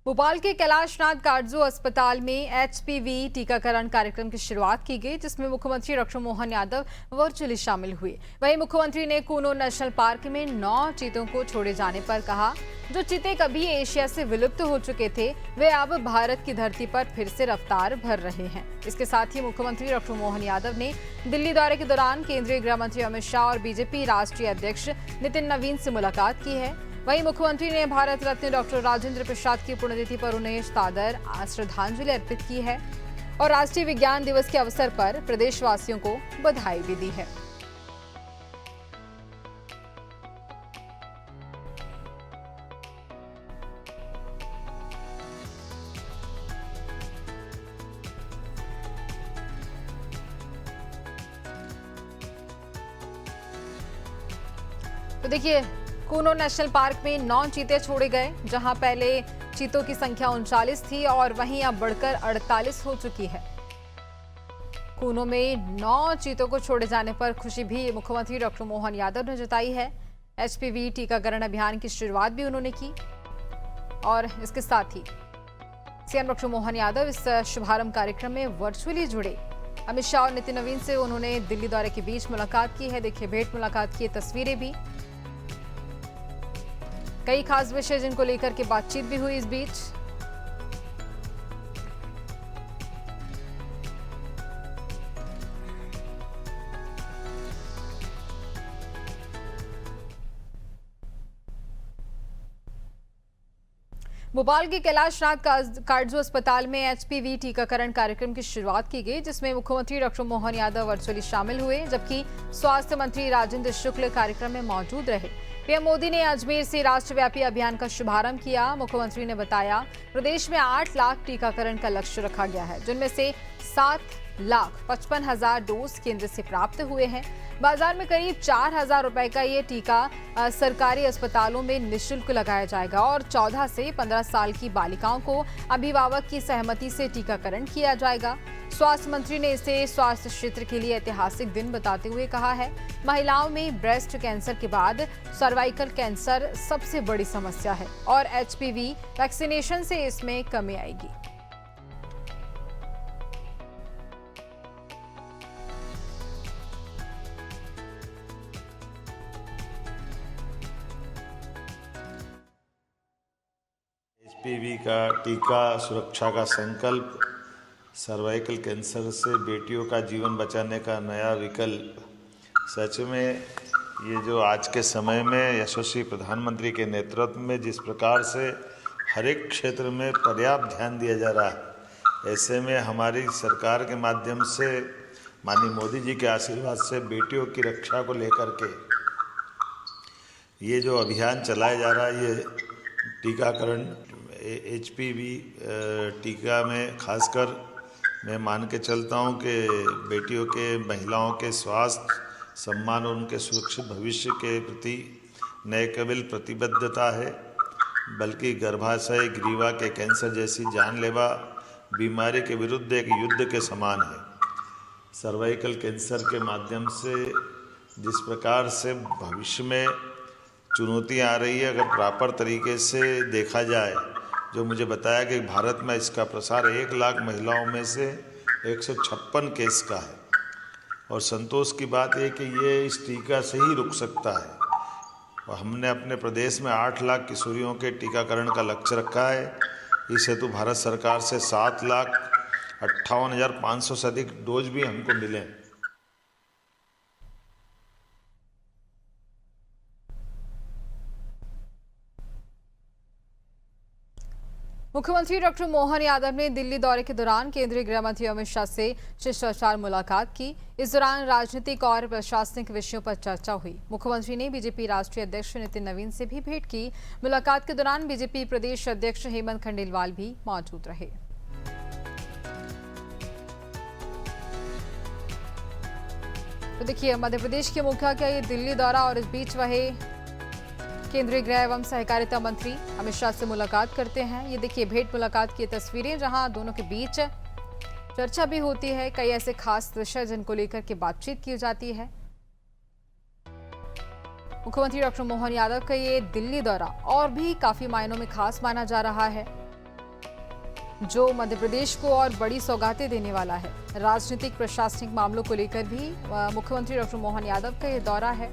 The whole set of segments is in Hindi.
भोपाल के कैलाशनाथ काटजू अस्पताल में एचपीवी टीकाकरण कार्यक्रम की शुरुआत की गई, जिसमें मुख्यमंत्री डॉक्टर मोहन यादव वर्चुअली शामिल हुए। वहीं मुख्यमंत्री ने कूनो नेशनल पार्क में 9 चीतों को छोड़े जाने पर कहा, जो चीते कभी एशिया से विलुप्त हो चुके थे, वे अब भारत की धरती पर फिर से रफ्तार भर रहे हैं। इसके साथ ही मुख्यमंत्री डॉक्टर मोहन यादव ने दिल्ली दौरे के दौरान केंद्रीय गृह मंत्री अमित शाह और बीजेपी राष्ट्रीय अध्यक्ष नितिन नवीन से मुलाकात की है। वहीं मुख्यमंत्री ने भारत रत्न डॉक्टर राजेंद्र प्रसाद की पुण्यतिथि पर उन्हें सादर श्रद्धांजलि अर्पित की है और राष्ट्रीय विज्ञान दिवस के अवसर पर प्रदेशवासियों को बधाई भी दी है। तो देखिए, कूनो नेशनल पार्क में 9 चीते छोड़े गए, जहां पहले चीतों की संख्या 39 थी और वहीं अब बढ़कर 48 हो चुकी है। कूनो में 9 चीतों को छोड़े जाने पर खुशी भी मुख्यमंत्री डॉक्टर मोहन यादव ने जताई है। एचपीवी टीकाकरण अभियान की शुरुआत भी उन्होंने की और इसके साथ ही सीएम डॉक्टर मोहन यादव इस शुभारंभ कार्यक्रम में वर्चुअली जुड़े। अमित शाह और नितिन नवीन से उन्होंने दिल्ली दौरे के बीच मुलाकात की है। देखिए, भेंट मुलाकात की तस्वीरें भी, कई खास विषय जिनको लेकर के बातचीत भी हुई इस बीच। भोपाल के कैलाशनाथ काटजू अस्पताल में एचपीवी टीकाकरण कार्यक्रम की शुरुआत की गई, जिसमें मुख्यमंत्री डॉक्टर मोहन यादव वर्चुअली शामिल हुए, जबकि स्वास्थ्य मंत्री राजेंद्र शुक्ल कार्यक्रम में मौजूद रहे। पीएम मोदी ने अजमेर से राष्ट्रव्यापी अभियान का शुभारंभ किया। मुख्यमंत्री ने बताया, प्रदेश में 8 लाख टीकाकरण का लक्ष्य रखा गया है, जिनमें से 7,55,000 डोज केंद्र से प्राप्त हुए हैं। बाजार में करीब 4,000 रुपए का ये टीका सरकारी अस्पतालों में निःशुल्क लगाया जाएगा और 14 से 15 साल की बालिकाओं को अभिभावक की सहमति से टीकाकरण किया जाएगा। स्वास्थ्य मंत्री ने इसे स्वास्थ्य क्षेत्र के लिए ऐतिहासिक दिन बताते हुए कहा है, महिलाओं में ब्रेस्ट कैंसर के बाद सर्वाइकल कैंसर सबसे बड़ी समस्या है और एचपीवी वैक्सीनेशन से इसमें कमी आएगी। एचपीवी का टीका, सुरक्षा का संकल्प, सर्वाइकल कैंसर से बेटियों का जीवन बचाने का नया विकल्प। सच में ये जो आज के समय में यशस्वी प्रधानमंत्री के नेतृत्व में जिस प्रकार से हर एक क्षेत्र में पर्याप्त ध्यान दिया जा रहा है, ऐसे में हमारी सरकार के माध्यम से माननीय मोदी जी के आशीर्वाद से बेटियों की रक्षा को लेकर के ये जो अभियान चलाया जा रहा है, ये टीकाकरण एचपीवी टीका में खासकर मैं मान के चलता हूँ कि बेटियों के, महिलाओं के स्वास्थ्य, सम्मान और उनके सुरक्षित भविष्य के प्रति न केवल प्रतिबद्धता है, बल्कि गर्भाशय, ग्रीवा के कैंसर जैसी जानलेवा बीमारी के विरुद्ध एक युद्ध के समान है। सर्वाइकल कैंसर के माध्यम से जिस प्रकार से भविष्य में चुनौतियाँ आ रही है, अगर प्रॉपर तरीके से देखा जाए, जो मुझे बताया कि भारत में इसका प्रसार 1 लाख महिलाओं में से 156 केस का है और संतोष की बात है कि ये इस टीका से ही रुक सकता है और हमने अपने प्रदेश में 8 लाख किशोरियों के टीकाकरण का लक्ष्य रखा है। इस हेतु भारत सरकार से 7,58,500 से अधिक डोज भी हमको मिले। मुख्यमंत्री डॉक्टर मोहन यादव ने दिल्ली दौरे के दौरान केंद्रीय गृह मंत्री अमित शाह से शिष्टाचार मुलाकात की। इस दौरान राजनीतिक और प्रशासनिक विषयों पर चर्चा हुई। मुख्यमंत्री ने बीजेपी राष्ट्रीय अध्यक्ष नितिन नवीन से भी भेंट की। मुलाकात के दौरान बीजेपी प्रदेश अध्यक्ष हेमंत खंडेलवाल भी मौजूद रहे। तो देखिए, मध्य प्रदेश के मुखिया का ये दिल्ली दौरा और इस बीच वह केंद्रीय गृह एवं सहकारिता मंत्री अमित शाह से मुलाकात करते हैं। ये देखिए, भेंट मुलाकात की तस्वीरें, जहां दोनों के बीच चर्चा भी होती है। कई ऐसे खास विषय जिनको लेकर के बातचीत की जाती है। मुख्यमंत्री डॉक्टर मोहन यादव का ये दिल्ली दौरा और भी काफी मायनों में खास माना जा रहा है। जो मध्य प्रदेश को और बड़ी सौगातें देने वाला है। राजनीतिक प्रशासनिक मामलों को लेकर भी मुख्यमंत्री डॉक्टर मोहन यादव का ये दौरा है।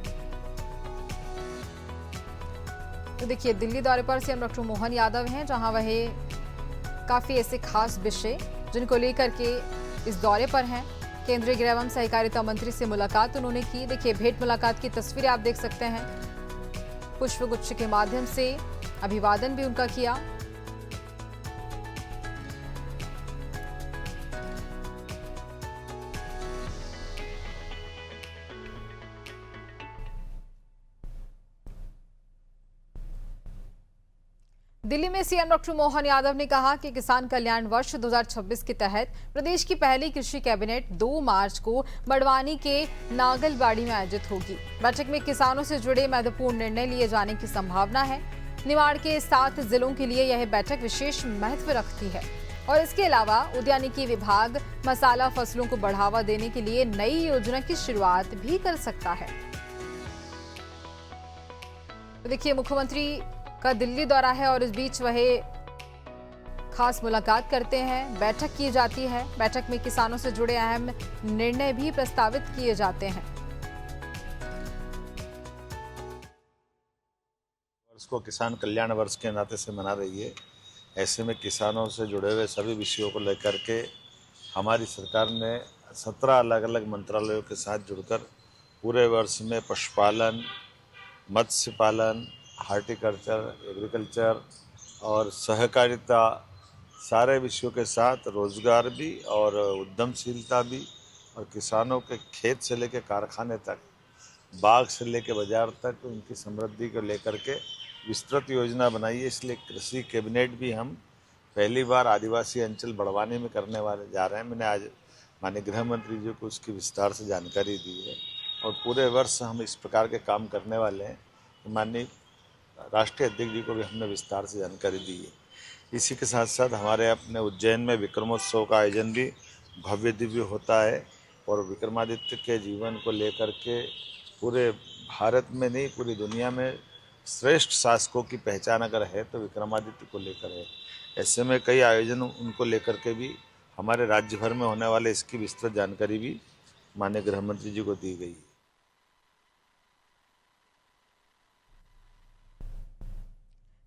तो देखिए, दिल्ली दौरे पर सीएम डॉक्टर मोहन यादव हैं, जहां वह काफी ऐसे खास विषय जिनको लेकर के इस दौरे पर हैं। केंद्रीय गृह एवं सहकारिता मंत्री से मुलाकात उन्होंने की। देखिए, भेंट मुलाकात की तस्वीरें आप देख सकते हैं। पुष्पगुच्छ के माध्यम से अभिवादन भी उनका किया। दिल्ली में सीएम डॉक्टर मोहन यादव ने कहा कि किसान कल्याण वर्ष 2026 के तहत प्रदेश की पहली कृषि कैबिनेट 2 मार्च को बड़वानी के नागलबाड़ी में आयोजित होगी। बैठक में किसानों से जुड़े महत्वपूर्ण निर्णय लिए जाने की संभावना है। निमाड़ के 7 जिलों के लिए यह बैठक विशेष महत्व रखती है और इसके अलावा उद्यानिकी विभाग मसाला फसलों को बढ़ावा देने के लिए नई योजना की शुरुआत भी कर सकता है। तो देखिए, मुख्यमंत्री का दिल्ली दौरा है और इस बीच वह खास मुलाकात करते हैं, बैठक की जाती है। बैठक में किसानों से जुड़े अहम निर्णय भी प्रस्तावित किए जाते हैं। वर्ष को किसान कल्याण वर्ष के नाते से मना रही है। ऐसे में किसानों से जुड़े हुए सभी विषयों को लेकर के हमारी सरकार ने 17 अलग अलग मंत्रालयों के साथ जुड़कर पूरे वर्ष में पशुपालन, मत्स्य पालन, हार्टिकल्चर, एग्रीकल्चर और सहकारिता सारे विषयों के साथ रोजगार भी और उद्यमशीलता भी और किसानों के खेत से लेकर कारखाने तक, बाग से लेकर बाजार तक उनकी समृद्धि को लेकर के विस्तृत योजना बनाई है। इसलिए कृषि कैबिनेट भी हम पहली बार आदिवासी अंचल बड़वानी में करने वाले जा रहे हैं। मैंने आज माननीय गृह मंत्री जी को उसकी विस्तार से जानकारी दी है और पूरे वर्ष हम इस प्रकार के काम करने वाले हैं। माननीय राष्ट्रीय अध्यक्ष जी को भी हमने विस्तार से जानकारी दी है। इसी के साथ साथ हमारे अपने उज्जैन में विक्रमोत्सव का आयोजन भी भव्य दिव्य होता है और विक्रमादित्य के जीवन को लेकर के पूरे भारत में नहीं पूरी दुनिया में श्रेष्ठ शासकों की पहचान अगर है तो विक्रमादित्य को लेकर है। ऐसे में कई आयोजन उनको लेकर के भी हमारे राज्य भर में होने वाले इसकी विस्तृत जानकारी भी माननीय गृह मंत्री जी को दी गई है।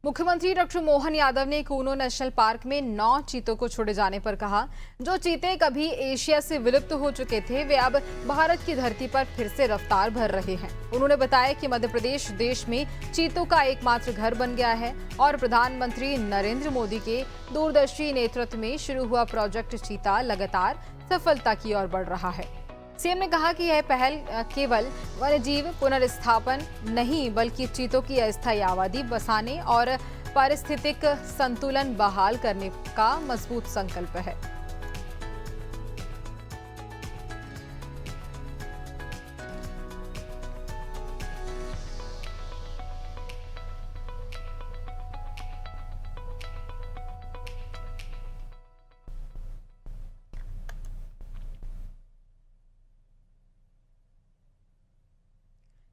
मुख्यमंत्री डॉक्टर मोहन यादव ने कूनो नेशनल पार्क में 9 चीतों को छोड़े जाने पर कहा, जो चीते कभी एशिया से विलुप्त हो चुके थे वे अब भारत की धरती पर फिर से रफ्तार भर रहे हैं। उन्होंने बताया कि मध्य प्रदेश देश में चीतों का एकमात्र घर बन गया है और प्रधानमंत्री नरेंद्र मोदी के दूरदर्शी नेतृत्व में शुरू हुआ प्रोजेक्ट चीता लगातार सफलता की ओर बढ़ रहा है। सीएम ने कहा कि यह पहल केवल वन्यजीव पुनर्स्थापन नहीं बल्कि चीतों की अस्थायी आबादी बसाने और पारिस्थितिक संतुलन बहाल करने का मजबूत संकल्प है।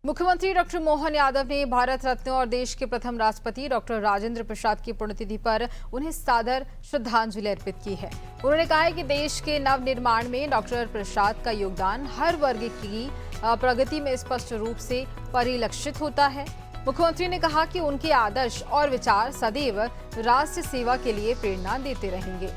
मुख्यमंत्री डॉक्टर मोहन यादव ने भारत रत्न और देश के प्रथम राष्ट्रपति डॉक्टर राजेंद्र प्रसाद की पुण्यतिथि पर उन्हें सादर श्रद्धांजलि अर्पित की है। उन्होंने कहा है कि देश के नवनिर्माण में डॉक्टर प्रसाद का योगदान हर वर्ग की प्रगति में स्पष्ट रूप से परिलक्षित होता है। मुख्यमंत्री ने कहा कि उनके आदर्श और विचार सदैव राष्ट्र सेवा के लिए प्रेरणा देते रहेंगे।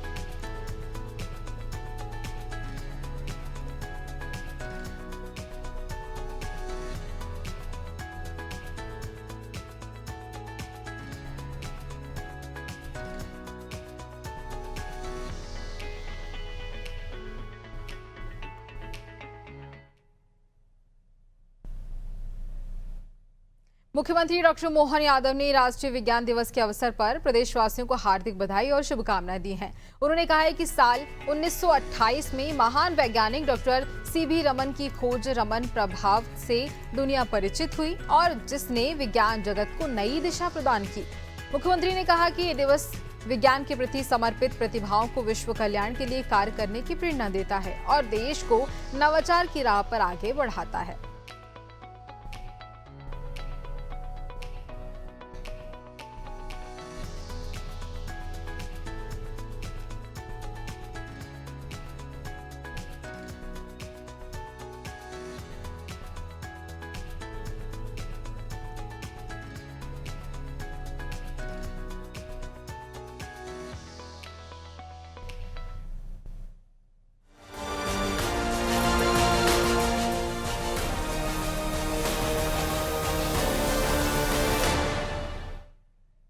मुख्यमंत्री डॉक्टर मोहन यादव ने राष्ट्रीय विज्ञान दिवस के अवसर पर प्रदेशवासियों को हार्दिक बधाई और शुभकामनाएं दी हैं। उन्होंने कहा है कि साल 1928 में महान वैज्ञानिक डॉक्टर सीवी रमन की खोज रमन प्रभाव से दुनिया परिचित हुई और जिसने विज्ञान जगत को नई दिशा प्रदान की। मुख्यमंत्री ने कहा कि ये दिवस विज्ञान के प्रति समर्पित प्रतिभाओं को विश्व कल्याण के लिए कार्य करने की प्रेरणा देता है और देश को नवाचार की राह पर आगे बढ़ाता है।